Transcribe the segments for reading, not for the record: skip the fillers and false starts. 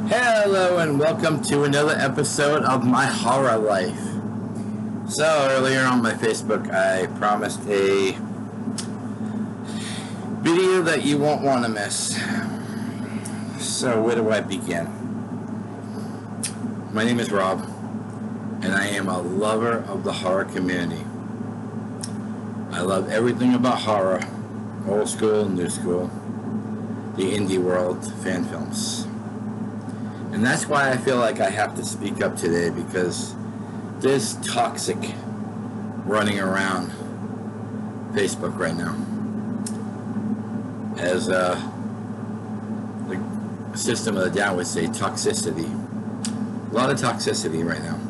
Hello and welcome to another episode of My Horror Life. So earlier on my Facebook I promised a video that you won't want to miss. So where do I begin? My name is Rob and I am a lover of the horror community. I love everything about horror, old school, new school, the indie world, fan films. And that's why I feel like I have to speak up today, because there's toxic running around Facebook right now. As the system of the down would say, toxicity. A lot of toxicity right now.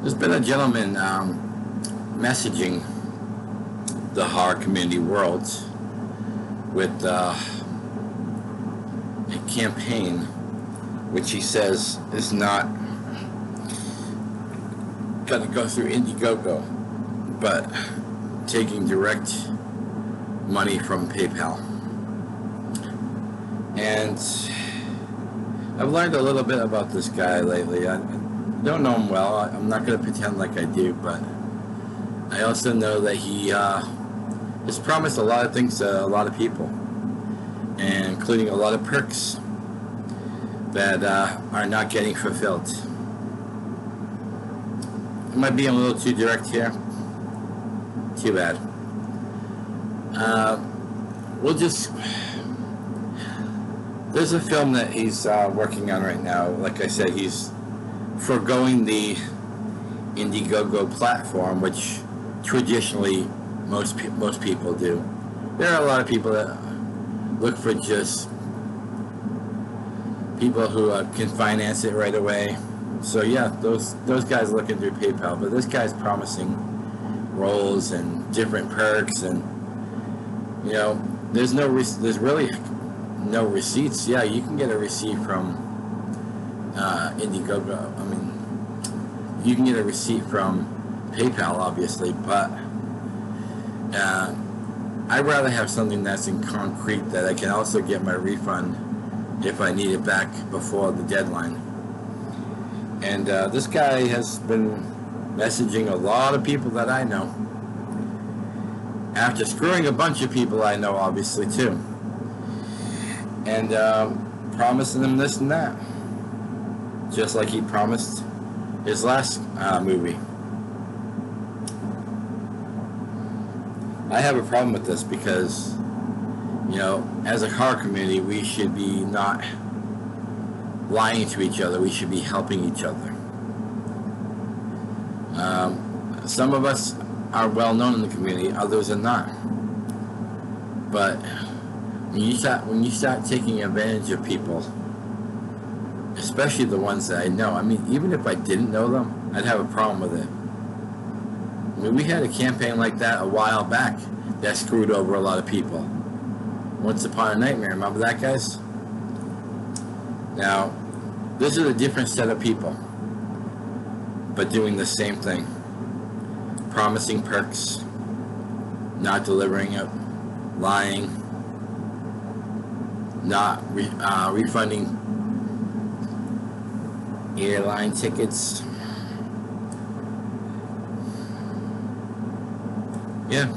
There's been a gentleman messaging the horror community world with a campaign which he says is not going to go through Indiegogo, but taking direct money from PayPal. And I've learned a little bit about this guy lately. I don't know him well. I'm not going to pretend like I do, but I also know that he has promised a lot of things to a lot of people, and including a lot of perks that are not getting fulfilled. Am I being a little too direct here? Too bad. There's a film that he's working on right now. Like I said, he's foregoing the Indiegogo platform, which traditionally most people do. There are a lot of people that look for just people who can finance it right away. So yeah, those guys looking through PayPal, but this guy's promising roles and different perks, and you know, there's really no receipts. Yeah, you can get a receipt from Indiegogo. I mean, you can get a receipt from PayPal, obviously, but I'd rather have something that's in concrete, that I can also get my refund if I need it back before the deadline. And this guy has been messaging a lot of people that I know, after screwing a bunch of people I know, obviously, too, and promising them this and that, just like he promised his last movie. I have a problem with this because, you know, as a horror community, we should be not lying to each other. We should be helping each other. Some of us are well known in the community, others are not. But when you start taking advantage of people, especially the ones that I know, I mean, even if I didn't know them, I'd have a problem with it. I mean, we had a campaign like that a while back that screwed over a lot of people. Once Upon a Nightmare, remember that, guys? Now, this is a different set of people, but doing the same thing. Promising perks, not delivering it, lying, not refunding airline tickets. Yeah,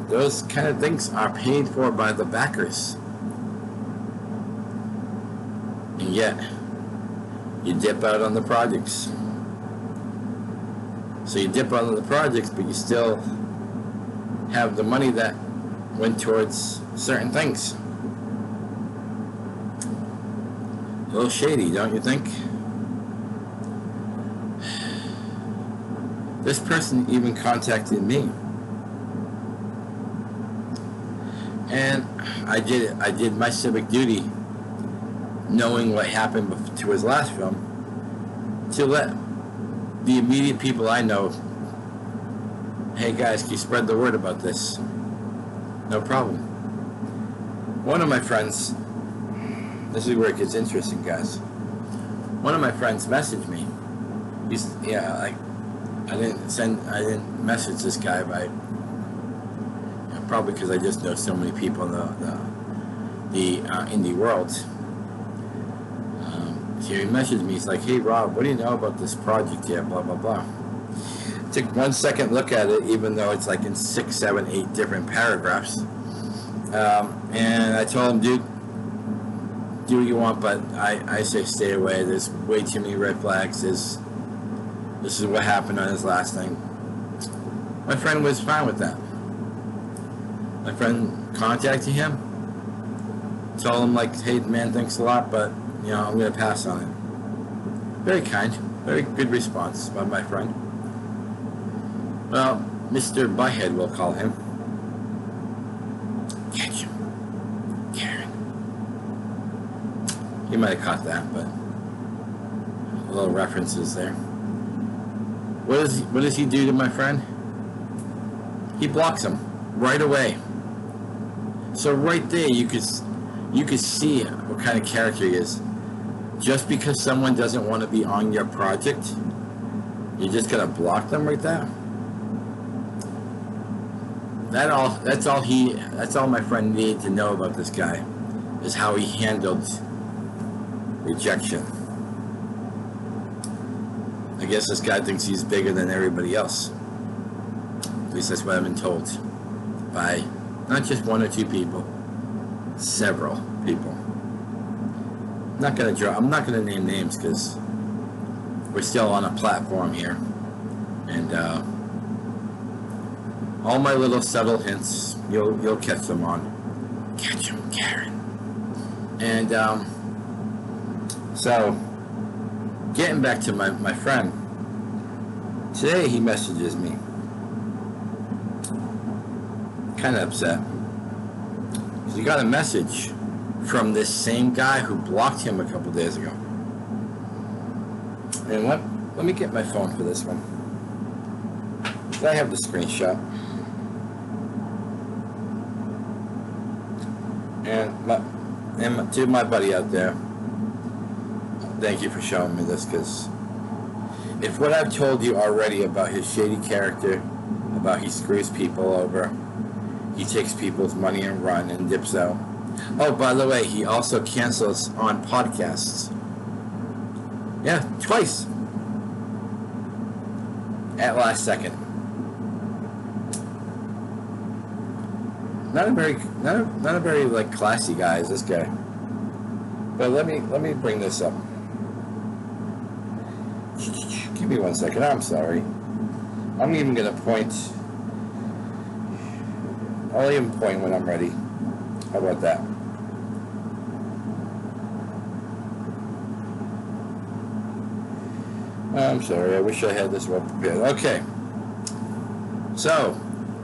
those kind of things are paid for by the backers. And yet, you dip out on the projects. So you dip out on the projects, but you still have the money that went towards certain things. A little shady, don't you think? This person even contacted me, and I did my civic duty, knowing what happened to his last film, to let the immediate people I know, hey guys, can you spread the word about this? No problem. One of my friends, this is where it gets interesting, guys. One of my friends messaged me. I didn't message this guy, but probably because I just know so many people in the indie world. So he messaged me. He's like, "Hey Rob, what do you know about this project here? Blah blah blah." Took 1 second look at it, even though it's like in 6, 7, 8 different paragraphs. And I told him, dude, do what you want, but I say stay away. There's way too many red flags. This is what happened on his last thing. My friend was fine with that. My friend contacted him, told him like, hey man, thanks a lot, but you know, I'm gonna pass on it. Very kind, very good response by my friend. Well, Mr. Butthead, we'll call him. Catch him, Karen. He might have caught that, but a little references there. What does he do to my friend? He blocks him right away. So right there, you could see what kind of character he is. Just because someone doesn't want to be on your project, you're just gonna block them right there. That's all my friend needed to know about this guy, is how he handled rejection. I guess this guy thinks he's bigger than everybody else. At least that's what I've been told by not just 1 or 2 people, several people. I'm not gonna name names because we're still on a platform here, and all my little subtle hints, you'll catch them on. Catch them, Karen. And so, getting back to my friend, today he messages me, kind of upset, because he got a message from this same guy who blocked him a couple days ago. And let me get my phone for this one. I have the screenshot. And to my buddy out there, thank you for showing me this, because if what I've told you already about his shady character, about he screws people over, he takes people's money and run and dips out. Oh, by the way, he also cancels on podcasts. Yeah, twice. At last second. Not a very like classy guy is this guy. But let me bring this up. Give me 1 second. I'm sorry. I'm even gonna point. I'll even point when I'm ready. How about that? I'm sorry, I wish I had this well prepared. Okay. So,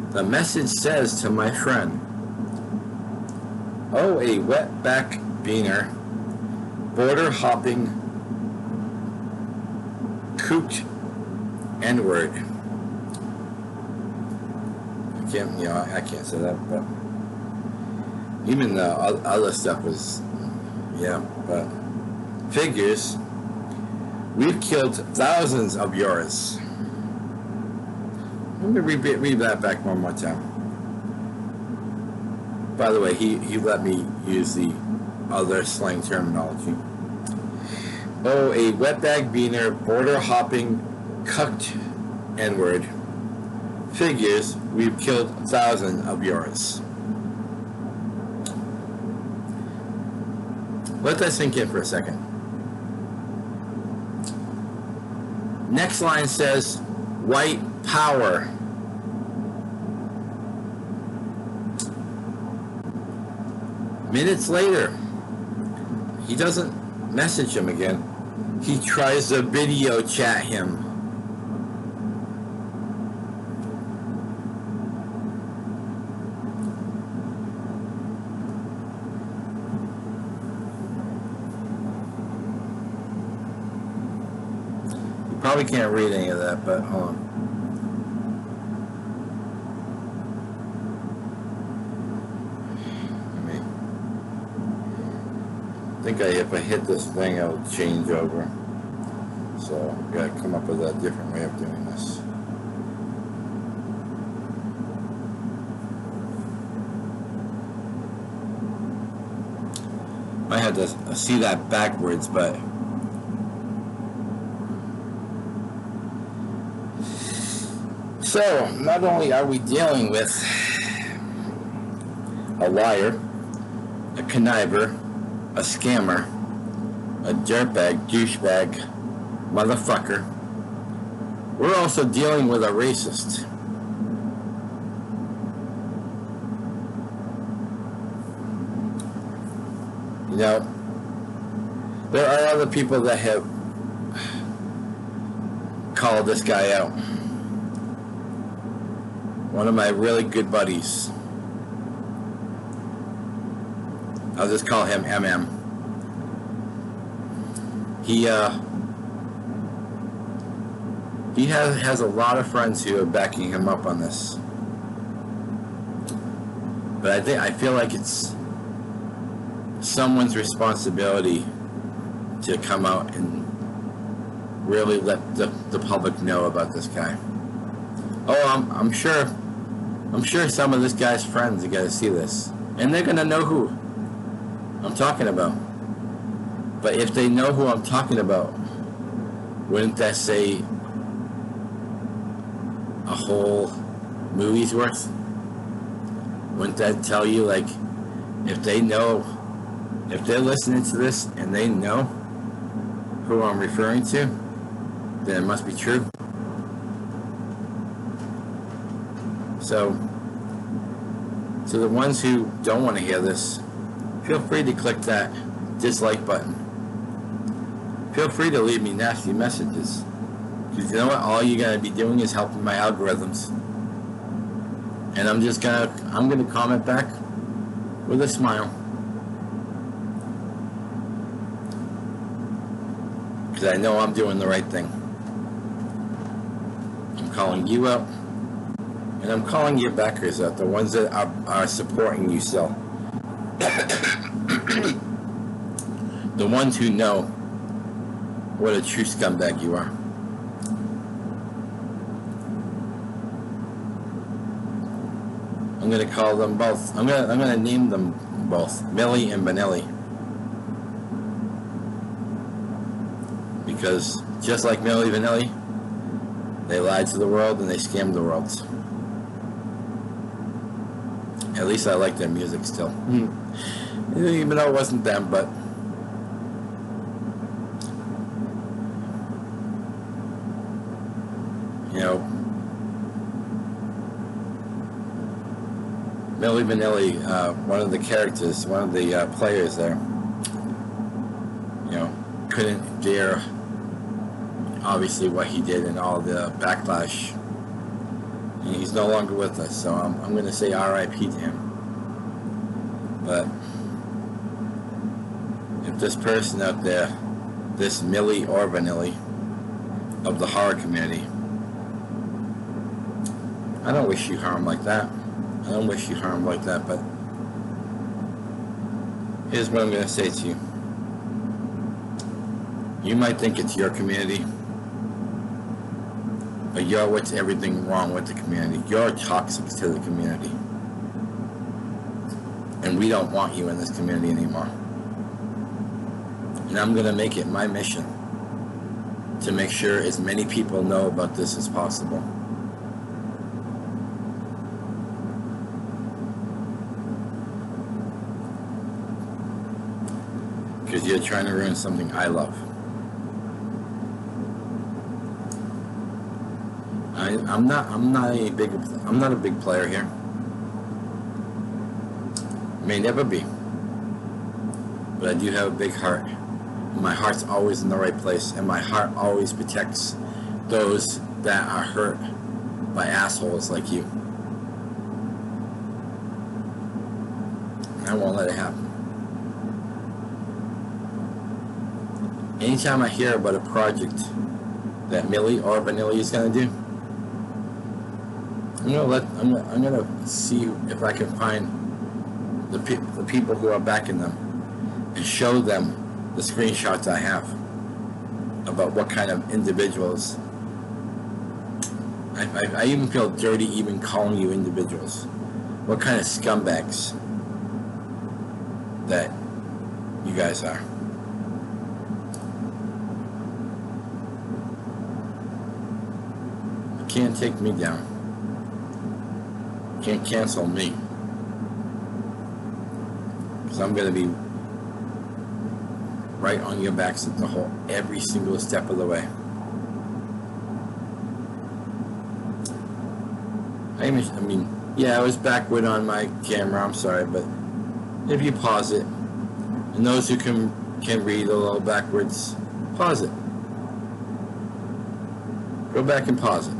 the message says to my friend, oh, a wetback beaner, border hopping, cooked N-word. I can't say that, but even the other stuff was, yeah, but figures, we've killed thousands of yours. Let me read that back one more time. By the way, he let me use the other slang terminology. Oh, a wetbag beaner, border hopping, cucked N-word. Figures, we've killed thousands of yours. Let that sink in for a second. Next line says, white power. Minutes later, he doesn't message him again. He tries to video chat him. Probably can't read any of that, but hold on. I think if I hit this thing, it'll change over. So I've got to come up with a different way of doing this. I had to see that backwards, but so not only are we dealing with a liar, a conniver, a scammer, a dirtbag, douchebag, motherfucker, we're also dealing with a racist. You know, there are other people that have called this guy out. One of my really good buddies, I'll just call him MM. He has a lot of friends who are backing him up on this. But I feel like it's someone's responsibility to come out and really let the public know about this guy. Oh, I'm sure some of this guy's friends are gonna see this, and they're gonna know who I'm talking about. But if they know who I'm talking about, wouldn't that say a whole movie's worth? Wouldn't that tell you, like, if they know, if they're listening to this and they know who I'm referring to, then it must be true. So to the ones who don't want to hear this, feel free to click that dislike button. Feel free to leave me nasty messages, because you know what, all you're going to be doing is helping my algorithms. And I'm gonna comment back with a smile, because I know I'm doing the right thing. I'm calling you out, and I'm calling your backers out, the ones that are supporting you still. The ones who know what a true scumbag you are. I'm gonna call them both. I'm gonna name them both, Millie and Benelli, because just like Millie Vanilli, they lied to the world and they scammed the world. At least I like their music still, even though it wasn't them. But you know, Millie Vanilli, one of the characters, one of the players there, you know, couldn't dare, obviously, what he did and all the backlash. And he's no longer with us, so I'm going to say R.I.P. to him. But if this person out there, this Millie or Vanilli of the horror community, I don't wish you harm like that. I don't wish you harm like that, but here's what I'm going to say to you. You might think it's your community, but you're what's everything wrong with the community. You're toxic to the community. And we don't want you in this community anymore. And I'm going to make it my mission to make sure as many people know about this as possible. Because you're trying to ruin something I love. I'm not a big player here. May never be. But I do have a big heart. My heart's always in the right place, and my heart always protects those that are hurt by assholes like you. I won't let it happen. Anytime I hear about a project that Millie or Vanilli is going to do, I'm gonna see if I can find the people who are backing them and show them the screenshots I have about what kind of individuals. I even feel dirty even calling you individuals. What kind of scumbags that You guys are. You can't take me down. You can't cancel me. Because I'm going to be right on your backs at the whole every single step of the way. I mean, yeah, I was backward on my camera, I'm sorry, but if you pause it, and those who can read a little backwards, pause it. Go back and pause it.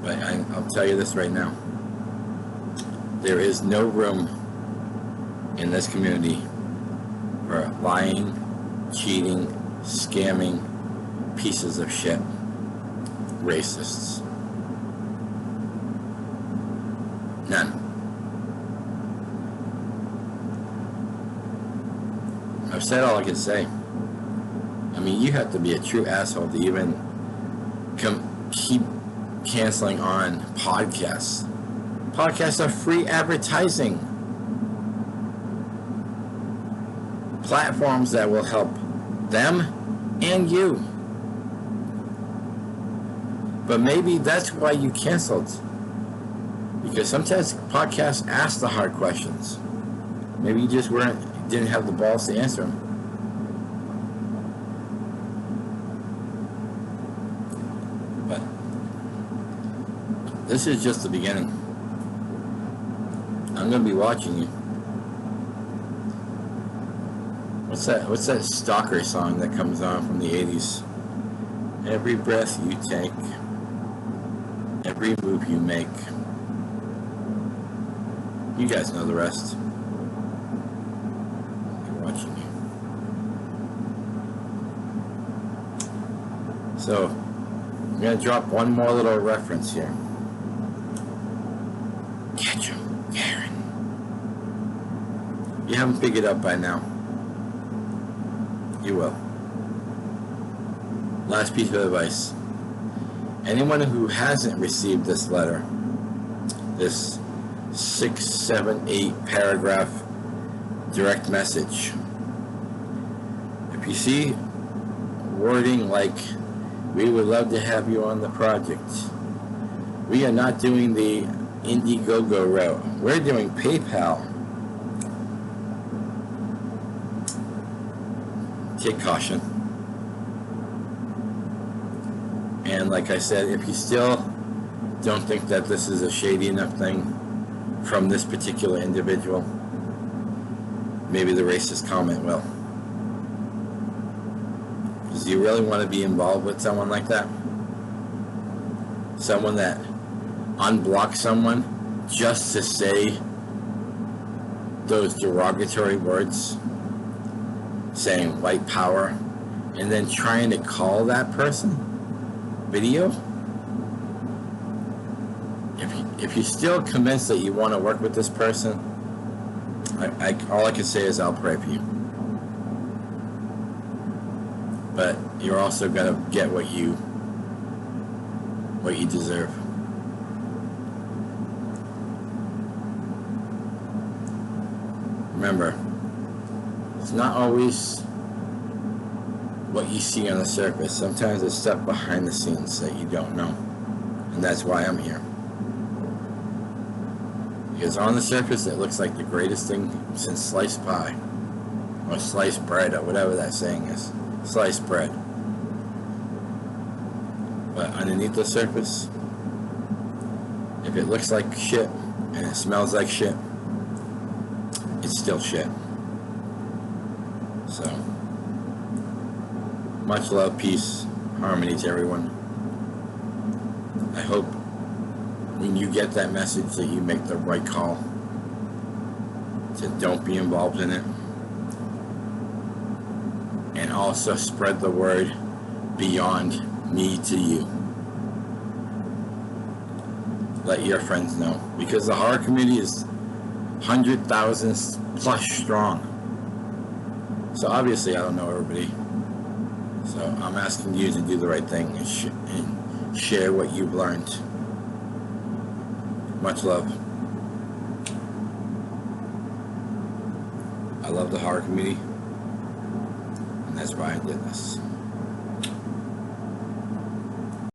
But I'll tell you this right now. There is no room in this community for lying, cheating, scamming pieces of shit, racists. None. I've said all I can say. I mean, you have to be a true asshole to even keep canceling on podcasts. Podcasts are free advertising. Platforms that will help them and you. But maybe that's why you canceled. Because sometimes podcasts ask the hard questions. Maybe you just didn't have the balls to answer them. But this is just the beginning. I'm going to be watching you. What's that stalker song that comes on from the 80s? Every breath you take, every move you make. You guys know the rest. I'm watching you. So, I'm going to drop one more little reference here. Catch 'em, Karen. You haven't figured it out by now. You will. Last piece of advice. Anyone who hasn't received this letter, this 6, 7, 8 paragraph direct message, if you see wording like, we would love to have you on the project, we are not doing the Indiegogo route. We're doing PayPal. Take caution. And like I said, if you still don't think that this is a shady enough thing from this particular individual, maybe the racist comment will. Because you really want to be involved with someone like that? Someone that unblocks someone just to say those derogatory words, saying white power, and then trying to call that person video? If you're still convinced that you want to work with this person, all I can say is I'll pray for you. But you're also gonna get what you deserve. Remember, it's not always what you see on the surface. Sometimes there's stuff behind the scenes that you don't know. And that's why I'm here. Because on the surface it looks like the greatest thing since sliced pie. Or sliced bread, or whatever that saying is. Sliced bread. But underneath the surface, if it looks like shit and it smells like shit, it's still shit. So, much love, peace, harmony to everyone. I hope when you get that message that you make the right call to don't be involved in it, and also spread the word beyond me to you. Let your friends know, because the horror community is 100,000 plus strong. So obviously I don't know everybody. So I'm asking you to do the right thing and share what you've learned. Much love. I love the horror community, and that's why I did this.